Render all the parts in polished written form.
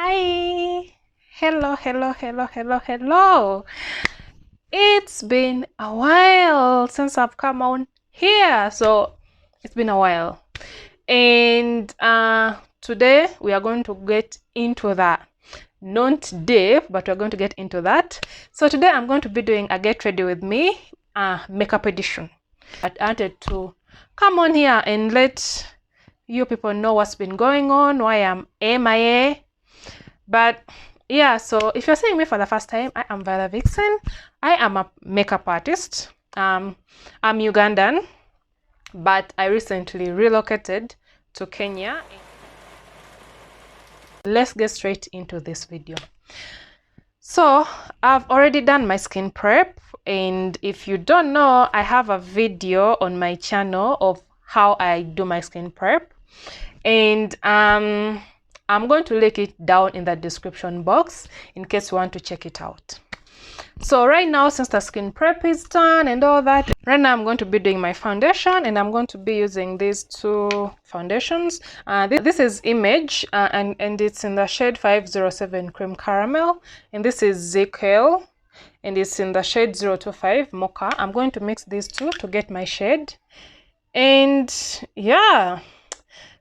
Hi. Hello. It's been a while since I've come on here. So it's been a while. And today we are going to get into that. Not deep, but we're going to get into that. So today I'm going to be doing a get ready with me makeup edition. I wanted to come on here and let you people know what's been going on, why I'm MIA. But yeah, so if you're seeing me for the first time, I am Viola Vixen. I am a makeup artist. I'm Ugandan, but I recently relocated to Kenya. Let's get straight into this video. So I've already done my skin prep, and if you don't know, I have a video on my channel of how I do my skin prep, and I'm going to link it down in the description box in case you want to check it out. So right now, since the skin prep is done and all that, right now I'm going to be doing my foundation, and I'm going to be using these two foundations. This is Image, and it's in the shade 507 Cream Caramel, and this is Ezekiel, and it's in the shade 025 Mocha. I'm going to mix these two to get my shade, and yeah,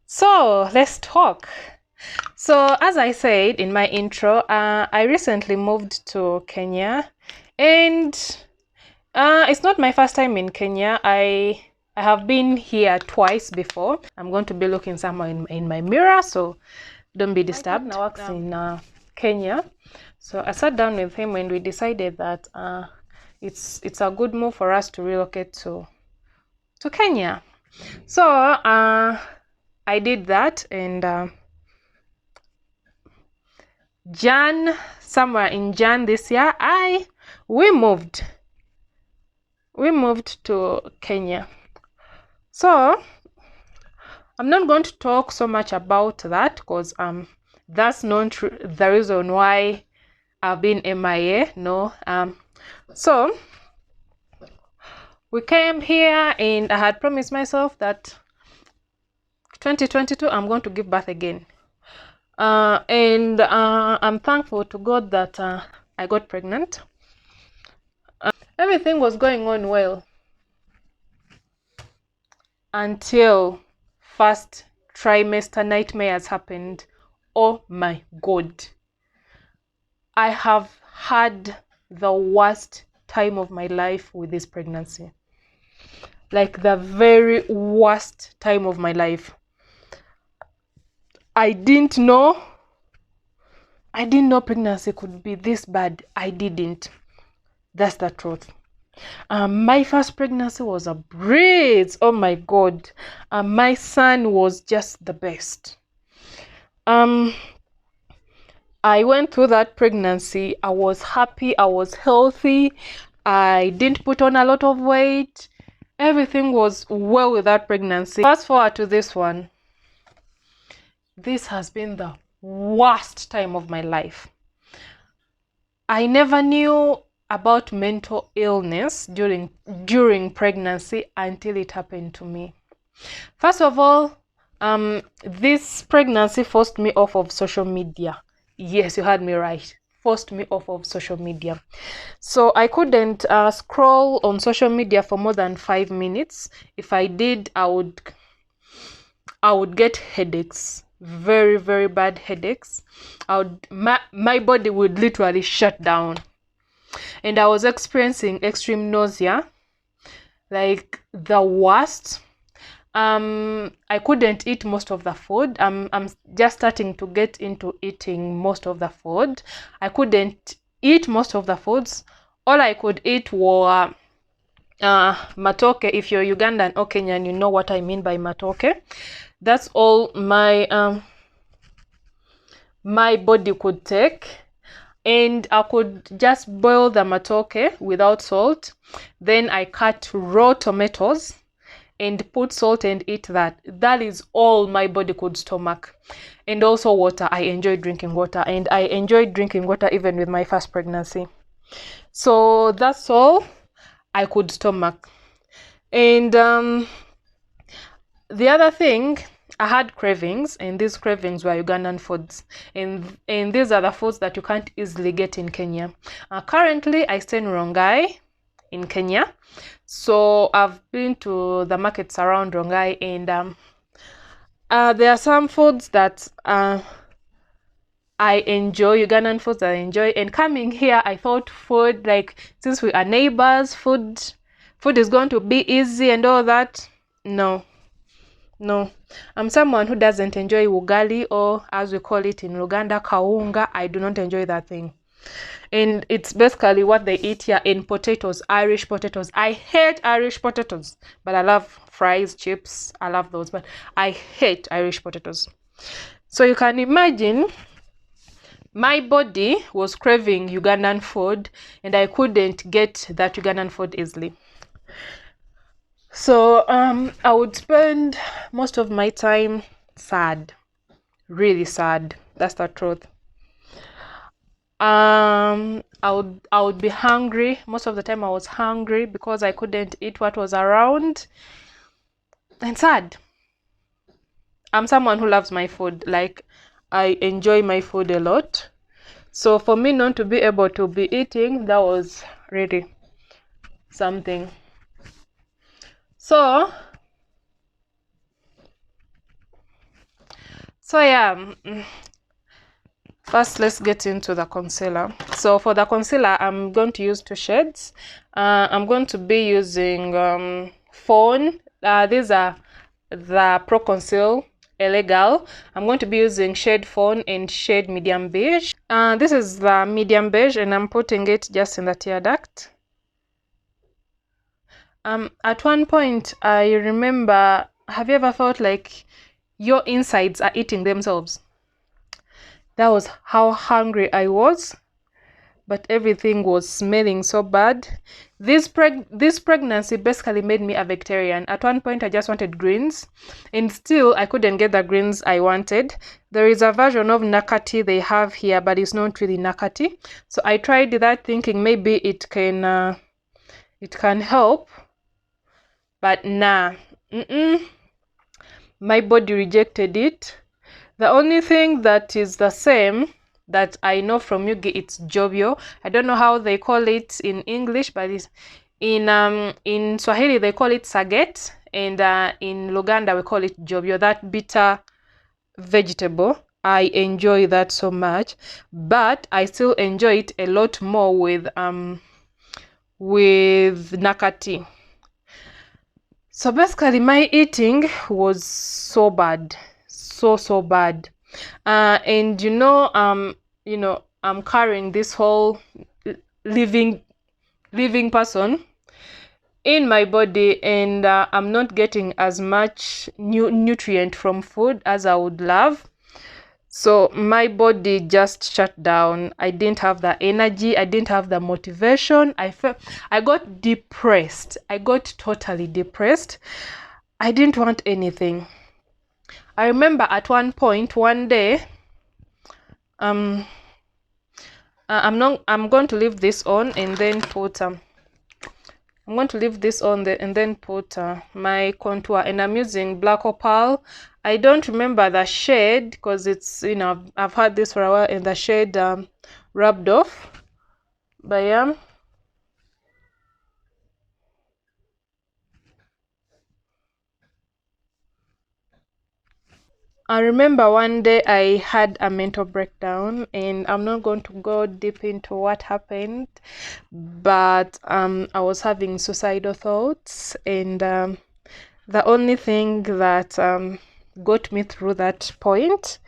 so let's talk. So as I said in my intro, I recently moved to Kenya, and it's not my first time in Kenya. I have been here twice before. I'm going to be looking somewhere in my mirror, so don't be disturbed. My partner works in Kenya, so I sat down with him and we decided that it's a good move for us to relocate to Kenya. So I did that, and somewhere in Jan this year, we moved to Kenya. So I'm not going to talk so much about that because that's not the reason why I've been MIA. No. So we came here, and I had promised myself that 2022 I'm going to give birth again. And I'm thankful to God that I got pregnant. Everything was going on well until first trimester nightmares happened. Oh my God. I have had the worst time of my life with this pregnancy. Like the very worst time of my life. I didn't know pregnancy could be this bad. I didn't. That's the truth. My first pregnancy was a breeze. Oh my God. My son was just the best. I went through that pregnancy. I was happy. I was healthy. I didn't put on a lot of weight. Everything was well with that pregnancy. Fast forward to this one. This has been the worst time of my life. I never knew about mental illness during pregnancy until it happened to me. First of all, this pregnancy forced me off of social media. Yes, you heard me right. Forced me off of social media. So I couldn't scroll on social media for more than 5 minutes. If I did, I would get headaches. Very, very bad headaches. My body would literally shut down. And I was experiencing extreme nausea, like the worst. I couldn't eat most of the food. I'm just starting to get into eating most of the food. I couldn't eat most of the foods. All I could eat were matoke. If you're Ugandan or Kenyan, you know what I mean by matoke. That's all my body could take. And I could just boil the matoke without salt. Then I cut raw tomatoes and put salt and eat that. That is all my body could stomach. And also water. I enjoyed drinking water. And I enjoyed drinking water even with my first pregnancy. So that's all I could stomach. And the other thing, I had cravings, and these cravings were Ugandan foods, and these are the foods that you can't easily get in Kenya. Currently, I stay in Rongai in Kenya, so I've been to the markets around Rongai, and there are some foods that I enjoy, Ugandan foods that I enjoy, and coming here, I thought food, like, since we are neighbors, food is going to be easy and all that. No. I'm someone who doesn't enjoy ugali, or as we call it in Uganda, kaunga. I do not enjoy that thing. And it's basically what they eat here in potatoes, Irish potatoes. I hate Irish potatoes, but I love fries, chips. I love those, but I hate Irish potatoes. So you can imagine my body was craving Ugandan food, and I couldn't get that Ugandan food easily. So I would spend most of my time sad, really sad. That's the truth. I would be hungry. Most of the time I was hungry because I couldn't eat what was around, and sad. I'm someone who loves my food. Like, I enjoy my food a lot. So for me not to be able to be eating, that was really something. So yeah, first let's get into the concealer. So for the concealer, I'm going to use two shades. I'm going to be using Fawn. These are the Pro Conceal Illegal. I'm going to be using shade Fawn and shade Medium Beige. This is the Medium Beige, and I'm putting it just in the tear duct. At one point, I remember, have you ever felt like your insides are eating themselves? That was how hungry I was, but everything was smelling so bad. This pregnancy basically made me a vegetarian. At one point, I just wanted greens, and still I couldn't get the greens I wanted. There is a version of nakati they have here, but it's not really nakati. So I tried that thinking maybe it can help, but nah. My body rejected it. The only thing that is the same that I know from Yugi, it's G.R.W. I don't know how they call it in English, but it's in Swahili they call it saget, and in Luganda we call it G.R.W. That bitter vegetable, I enjoy that so much, but I still enjoy it a lot more with nakati. So basically my eating was so bad, so bad, and I'm carrying this whole living person in my body, and I'm not getting as much nutrient from food as I would love. So my body just shut down. I didn't have the energy, I didn't have the motivation. I got depressed. I got totally depressed. I didn't want anything. I remember at one point, one day, I'm going to leave this on and then put I'm going to leave this on there and then put my contour, and I'm using Black Opal. I don't remember the shade because it's, I've had this for a while, and the shade rubbed off, but yeah. I remember one day I had a mental breakdown, and I'm not going to go deep into what happened, but I was having suicidal thoughts, and the only thing that got me through that point,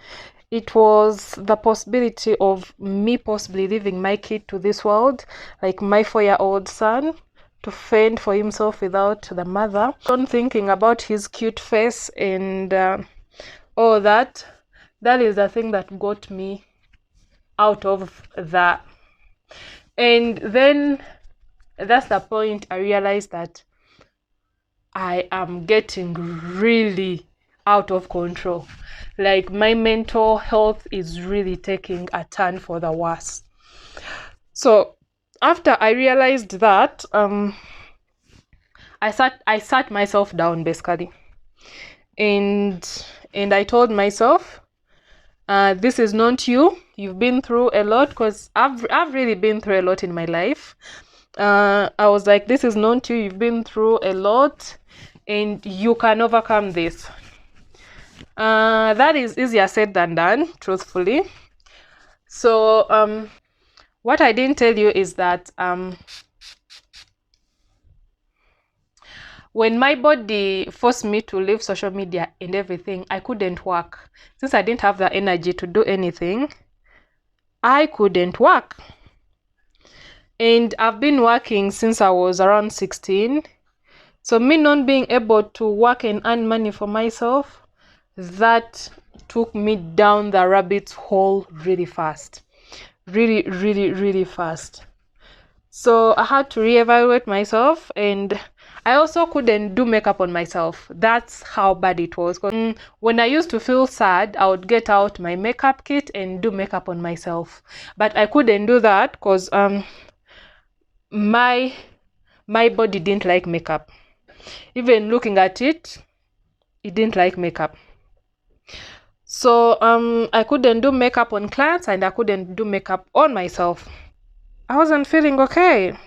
it was the possibility of me possibly leaving my kid to this world, like my 4-year-old son, to fend for himself without the mother. I'm thinking about his cute face and all that. That is the thing that got me out of that. And then that's the point I realized that I am getting really out of control. Like, my mental health is really taking a turn for the worse. So after I realized that, I sat myself down basically, and and I told myself, this is not you. You've been through a lot, because I've really been through a lot in my life. I was like, this is not you. You've been through a lot, and you can overcome this. That is easier said than done, truthfully. So what I didn't tell you is that when my body forced me to leave social media and everything, I couldn't work. Since I didn't have the energy to do anything, I couldn't work. And I've been working since I was around 16. So me not being able to work and earn money for myself, that took me down the rabbit hole really fast. Really, really, really fast. So I had to reevaluate myself, and I also couldn't do makeup on myself. That's how bad it was. When I used to feel sad, I would get out my makeup kit and do makeup on myself. But I couldn't do that because my body didn't like makeup. Even looking at it, it didn't like makeup. So I couldn't do makeup on clients, and I couldn't do makeup on myself. I wasn't feeling okay.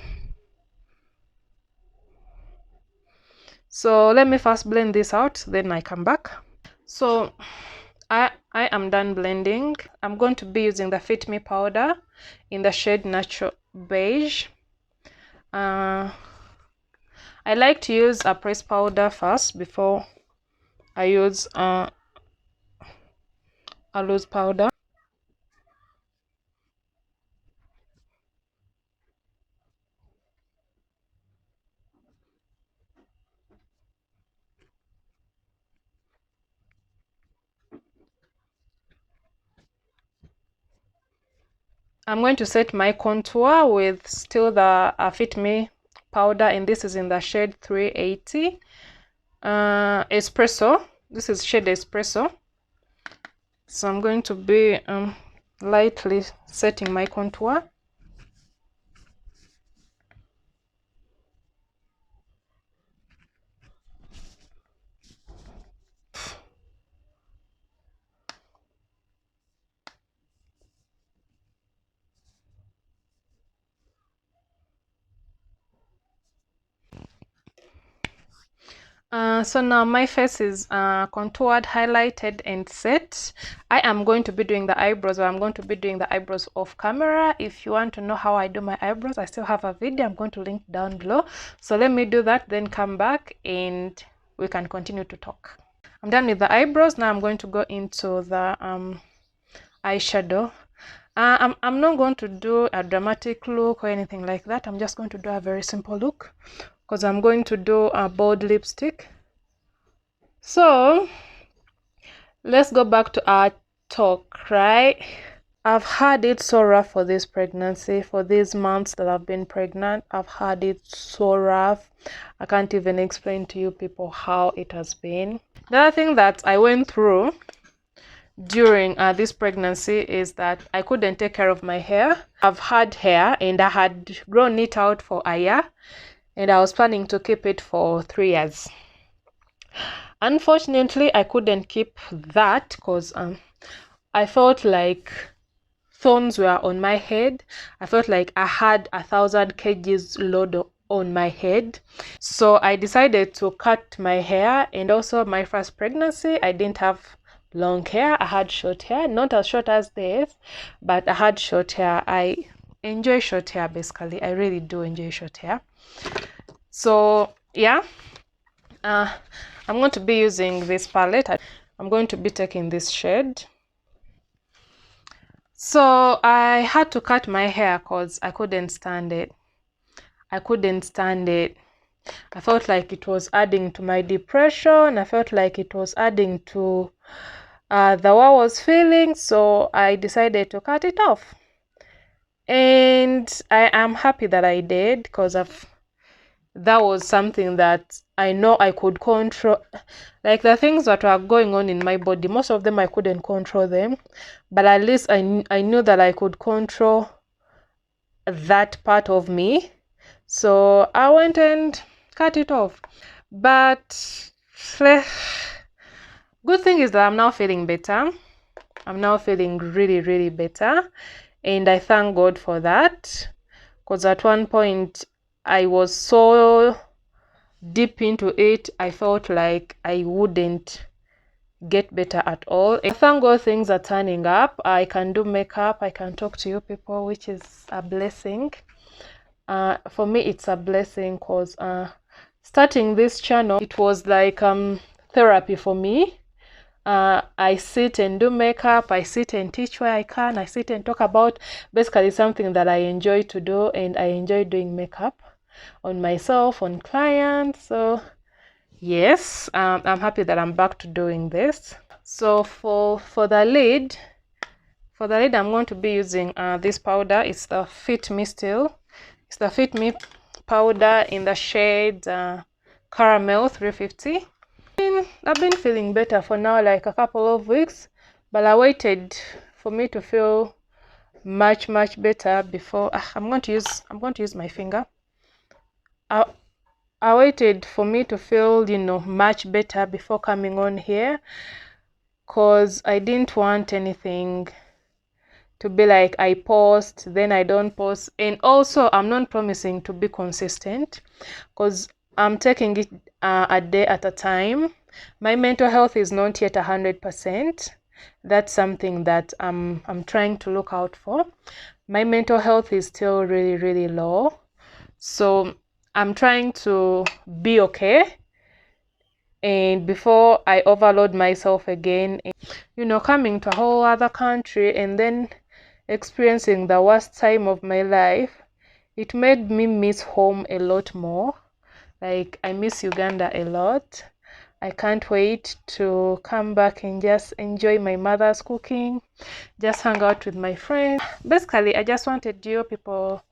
So let me first blend this out, then I come back. So I am done blending. I'm going to be using the Fit Me powder in the shade Natural Beige. I like to use a press powder first before I use a loose powder. I'm going to set my contour with still the Fit Me powder, and this is in the shade 380 Espresso. This is shade Espresso. So I'm going to be lightly setting my contour. So now my face is contoured, highlighted, and set. I am going to be doing the eyebrows, or I'm going to be doing the eyebrows off camera. If you want to know how I do my eyebrows, I still have a video. I'm going to link down below. So let me do that, then come back and we can continue to talk. I'm done with the eyebrows. Now I'm going to go into the eyeshadow. I'm not going to do a dramatic look or anything like that. I'm just going to do a very simple look, because I'm going to do a bold lipstick. So let's go back to our talk, right? I've had it so rough for this pregnancy, for these months that I've been pregnant. I've had it so rough. I can't even explain to you people how it has been. The other thing that I went through during this pregnancy is that I couldn't take care of my hair. I've had hair and I had grown it out for a year, and I was planning to keep it for 3 years. Unfortunately, I couldn't keep that because I felt like thorns were on my head. I felt like I had 1,000 kgs load on my head. So I decided to cut my hair. And also my first pregnancy, I didn't have long hair. I had short hair, not as short as this, but I had short hair. I enjoy short hair, basically. I really do enjoy short hair. So yeah, I'm going to be using this palette. I'm going to be taking this shade. So I had to cut my hair because I couldn't stand it. I couldn't stand it. I felt like it was adding to my depression. I felt like it was adding to the way I was feeling. So I decided to cut it off. And I am happy that I did, because that was something that I know I could control. Like the things that were going on in my body, most of them I couldn't control them, but at least I knew that I could control that part of me. So I went and cut it off. But Good thing is that I'm now feeling better. I'm now feeling really, really better, and I thank God for that, because at one point I was so deep into it, I felt like I wouldn't get better at all. And thank God things are turning up. I can do makeup, I can talk to you people, which is a blessing. For me it's a blessing, because starting this channel, it was like therapy for me. I sit and do makeup, I sit and teach where I can, I sit and talk about basically something that I enjoy to do, and I enjoy doing makeup on myself, on clients. So yes, I'm happy that I'm back to doing this. So for the lid, I'm going to be using this powder. It's the Fit Me Still. It's the Fit Me powder in the shade Caramel 350. I've been feeling better for now, like a couple of weeks, but I waited for me to feel much better before I'm going to use my finger. I waited for me to feel, you know, much better before coming on here, because I didn't want anything to be like I post, then I don't post. And also I'm not promising to be consistent, because I'm taking it a day at a time. My mental health is not yet 100%. That's something that I'm trying to look out for. My mental health is still really low, so I'm trying to be okay, and before I overload myself again, you know, coming to a whole other country and then experiencing the worst time of my life, it made me miss home a lot more. Like, I miss Uganda a lot. I can't wait to come back and just enjoy my mother's cooking, just hang out with my friends. Basically, I just wanted you people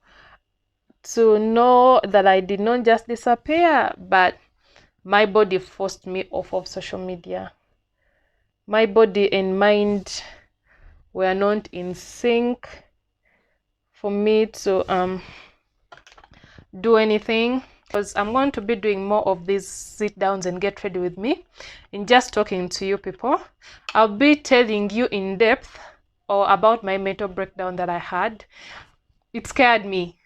to know that I did not just disappear, but my body forced me off of social media. My body and mind were not in sync for me to do anything, because I'm going to be doing more of these sit downs and get ready with me and just talking to you people. I'll be telling you in depth or about my mental breakdown that I had. It scared me.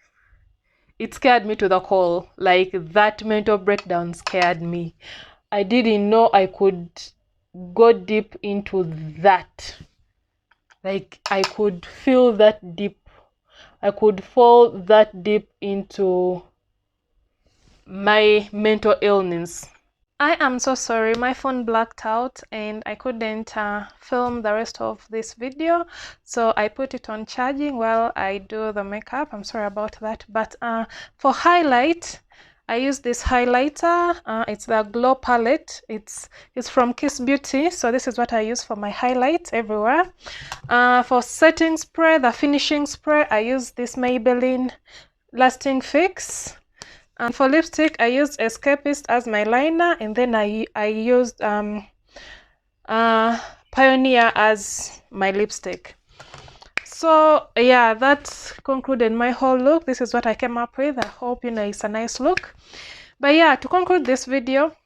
It scared me to the core. Like, that mental breakdown scared me. I didn't know I could go deep into that. Like, I could feel that deep. I could fall that deep into my mental illness. I am so sorry, my phone blacked out and I couldn't film the rest of this video, so I put it on charging while I do the makeup. I'm sorry about that. But for highlight, I use this highlighter. It's the Glow palette. It's from Kiss Beauty, so this is what I use for my highlights everywhere. For setting spray, the finishing spray, I use this Maybelline Lasting Fix. And for lipstick, I used Escapist as my liner, and then I used Pioneer as my lipstick. So yeah, that concluded my whole look. This is what I came up with. I hope, you know, it's a nice look. But yeah, to conclude this video,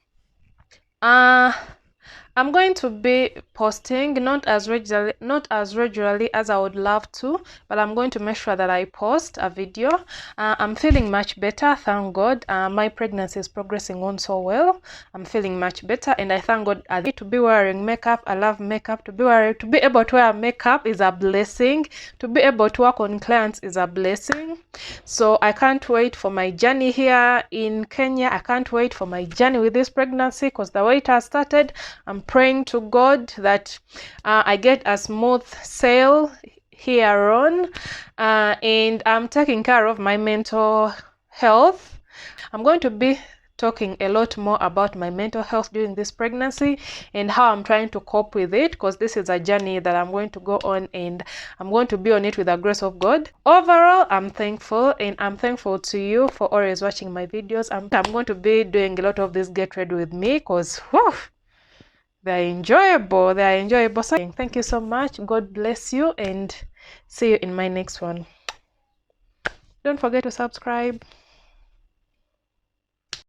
I'm going to be posting not as regularly as I would love to, but I'm going to make sure that I post a video. I'm feeling much better, thank God. My pregnancy is progressing on so well. I'm feeling much better, and I thank God. I need to be wearing makeup. I love makeup. To be able to wear makeup is a blessing. To be able to work on clients is a blessing. So I can't wait for my journey here in Kenya. I can't wait for my journey with this pregnancy, because the way it has started, I'm praying to God that I get a smooth sail here on, and I'm taking care of my mental health. I'm going to be talking a lot more about my mental health during this pregnancy and how I'm trying to cope with it, because this is a journey that I'm going to go on, and I'm going to be on it with the grace of God. Overall, I'm thankful, and I'm thankful to you for always watching my videos. I'm going to be doing a lot of this get ready with me, because they're enjoyable. So thank you so much. God bless you, and see you in my next one. Don't forget to subscribe.